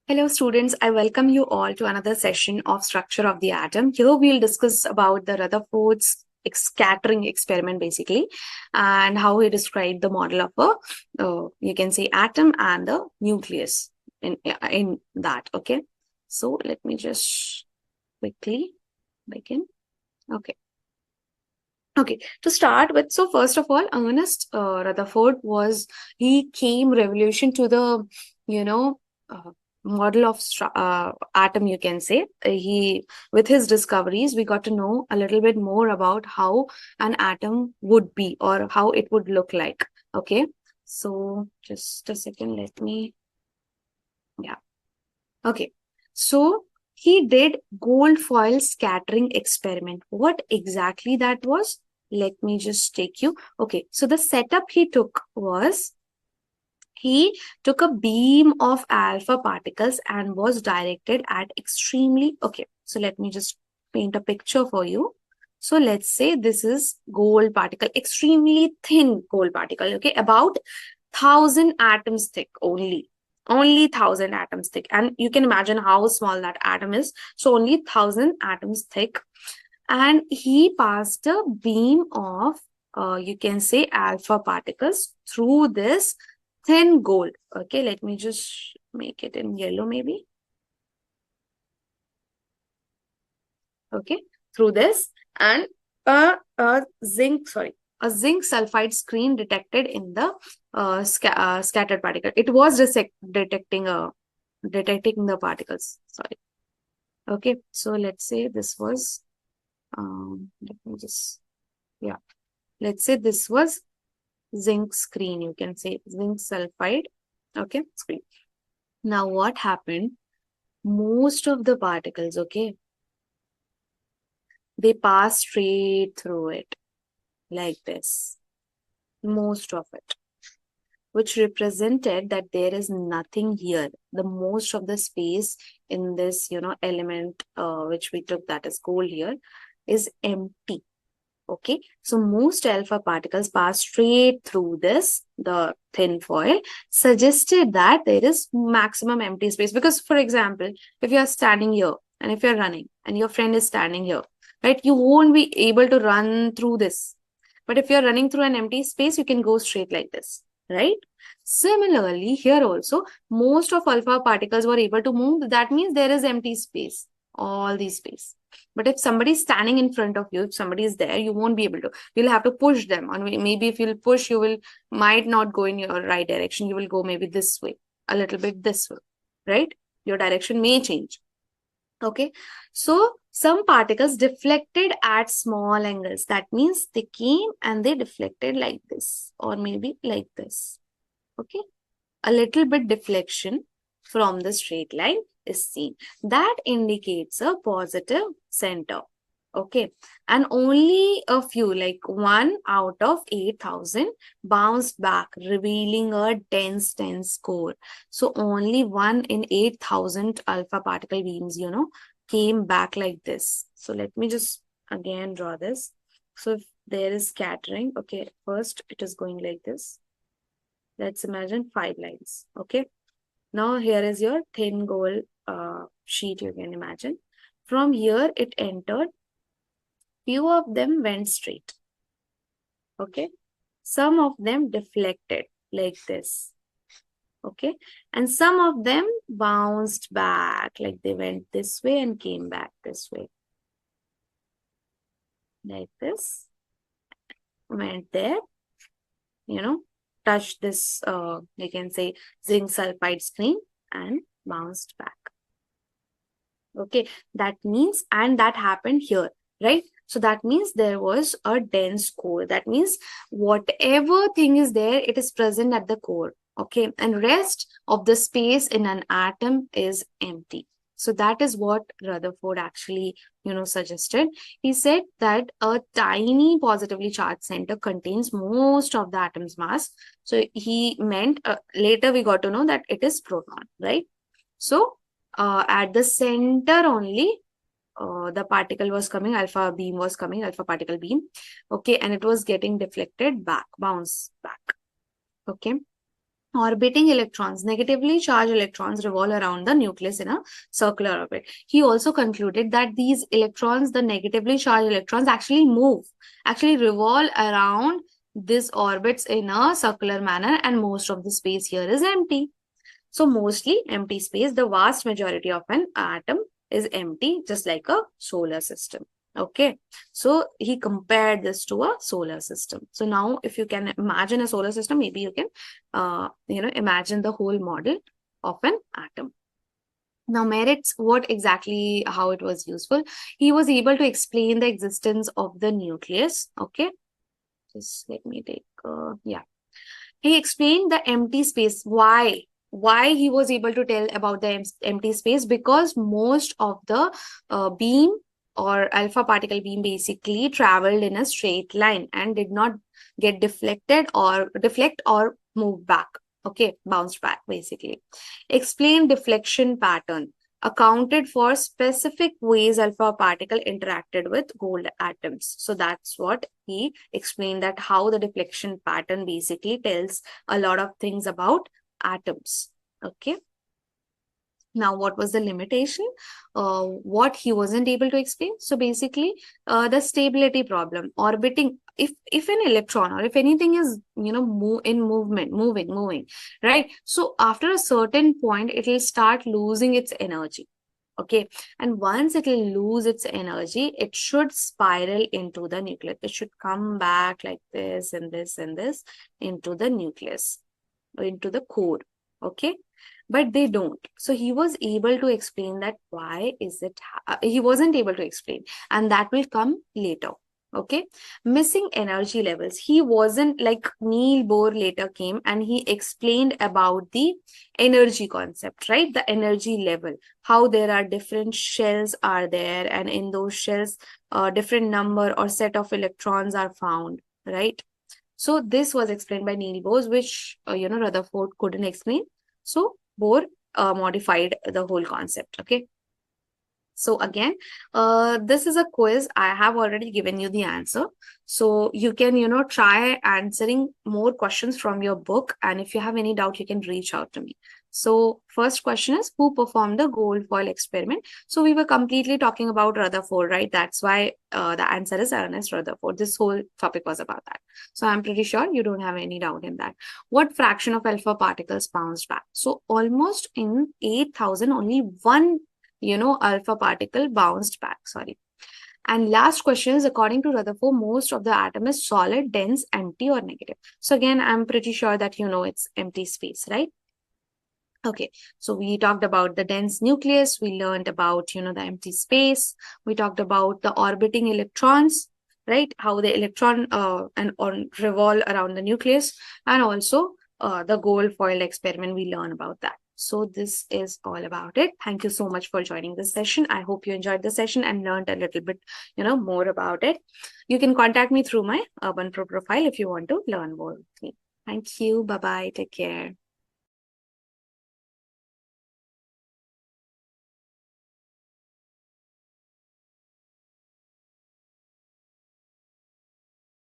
Hello students, I welcome you all to another session of Structure of the Atom. Here we'll discuss about the Rutherford's scattering experiment basically and how he described the model of you can say atom and the nucleus in that, okay? So let me just quickly begin. Okay, to start with, so first of all, Ernest Rutherford he came revolution to the, you know, uh, model of atom, you can say. With his discoveries, we got to know a little bit more about how an atom would be or how it would look like. Okay, so just a second, yeah. Okay, so he did gold foil scattering experiment. What exactly that was? Let me just take you. Okay, so the setup he took was he took a beam of alpha particles and was directed at extremely. Okay, so let me just paint a picture for you. So let's say this is gold particle, extremely thin gold particle. Okay, about 1,000 atoms thick only 1,000 atoms thick, and you can imagine how small that atom is. So only 1,000 atoms thick, and he passed a beam of you can say alpha particles through this thin gold. Okay, let me just make it in yellow maybe. Okay, through this, and a zinc sulfide screen detected in the scattered particle. It was detecting the particles. Sorry. Okay, so let's say this was let me just yeah. Let's say this was zinc screen. You can say zinc sulfide. Okay, screen. Now what happened? Most of the particles, okay, they pass straight through it like this. Most of it, which represented that there is nothing here. The most of the space in this, element which we took, that is gold here, is empty. Okay, so most alpha particles pass straight through the thin foil, suggested that there is maximum empty space. Because, for example, if you are standing here and if you're running and your friend is standing here, right, you won't be able to run through this. But if you're running through an empty space, you can go straight like this, right? Similarly, here also, most of alpha particles were able to move. That means there is empty space, all these space. But if somebody is standing in front of you, if somebody is there, you won't be able to. You'll have to push them. Or maybe if you'll push, might not go in your right direction. You will go maybe this way, a little bit this way, right? Your direction may change. Okay, so some particles deflected at small angles. That means they came and they deflected like this, or maybe like this. Okay, a little bit deflection from the straight line is seen. That indicates a positive center. Okay, and only a few, like 1 out of 8,000, bounced back, revealing a dense core. So only 1 in 8,000 alpha particle beams, came back like this. So let me just again draw this. So if there is scattering, okay, first it is going like this. Let's imagine 5 lines. Okay, now here is your thin gold sheet, you can imagine. From here it entered. Few of them went straight. Okay, some of them deflected like this. Okay, and some of them bounced back, like they went this way and came back this way, like this. Went there, touched this you can say zinc sulfide screen and bounced back. Okay, that means, and that happened here, right? So that means there was a dense core. That means whatever thing is there, it is present at the core. Okay, and rest of the space in an atom is empty. So that is what Rutherford actually, suggested. He said that a tiny positively charged center contains most of the atom's mass. So he meant, later we got to know that it is proton, right? So at the center only, the particle was coming, alpha beam was coming, alpha particle beam. Okay, and it was getting deflected back, bounce back. Okay, Orbiting electrons, negatively charged electrons, revolve around the nucleus in a circular orbit. He also concluded that these electrons, the negatively charged electrons, actually revolve around these orbits in a circular manner, and most of the space here is empty. So mostly empty space, the vast majority of an atom is empty, just like a solar system. Okay, so he compared this to a solar system. So now if you can imagine a solar system, maybe you can imagine the whole model of an atom. Now, merits, what exactly, how it was useful? He was able to explain the existence of the nucleus. Okay, just let me take, yeah. He explained the empty space. Why he was able to tell about the empty space? Because most of the beam or alpha particle beam basically traveled in a straight line and did not get deflect or move back. Okay, bounced back basically. Explain deflection pattern. Accounted for specific ways alpha particle interacted with gold atoms. So that's what he explained, that how the deflection pattern basically tells a lot of things about atoms. Okay. Now, what was the limitation? What he wasn't able to explain? So basically, the stability problem, orbiting. If an electron or if anything is moving, right? So after a certain point, it will start losing its energy. Okay, and once it will lose its energy, it should spiral into the nucleus. It should come back like this and this and this into the nucleus, into the core. Okay, but they don't. So he was able to explain that why is it, he wasn't able to explain, and that will come later. Okay, missing energy levels. He wasn't like Niels Bohr later came and he explained about the energy concept, right? The energy level, how there are different shells are there, and in those shells, different number or set of electrons are found, right? So this was explained by Niels Bohr, which Rutherford couldn't explain. So Bohr modified the whole concept. Okay. So again, this is a quiz. I have already given you the answer. So you can, try answering more questions from your book. And if you have any doubt, you can reach out to me. So first question is, who performed the gold foil experiment? So we were completely talking about Rutherford, right? That's why the answer is Ernest Rutherford. This whole topic was about that. So I'm pretty sure you don't have any doubt in that. What fraction of alpha particles bounced back? So almost in 8,000, only one alpha particle bounced back, sorry. And last question is, according to Rutherford, most of the atom is solid, dense, empty, or negative. So again, I'm pretty sure that it's empty space, right? Okay, so we talked about the dense nucleus, we learned about, the empty space, we talked about the orbiting electrons, right? How the electron revolve around the nucleus, and also the gold foil experiment, we learn about that. So this is all about it. Thank you so much for joining this session. I hope you enjoyed the session and learned a little bit, more about it. You can contact me through my Urban Pro profile if you want to learn more with me. Thank you. Bye-bye. Take care.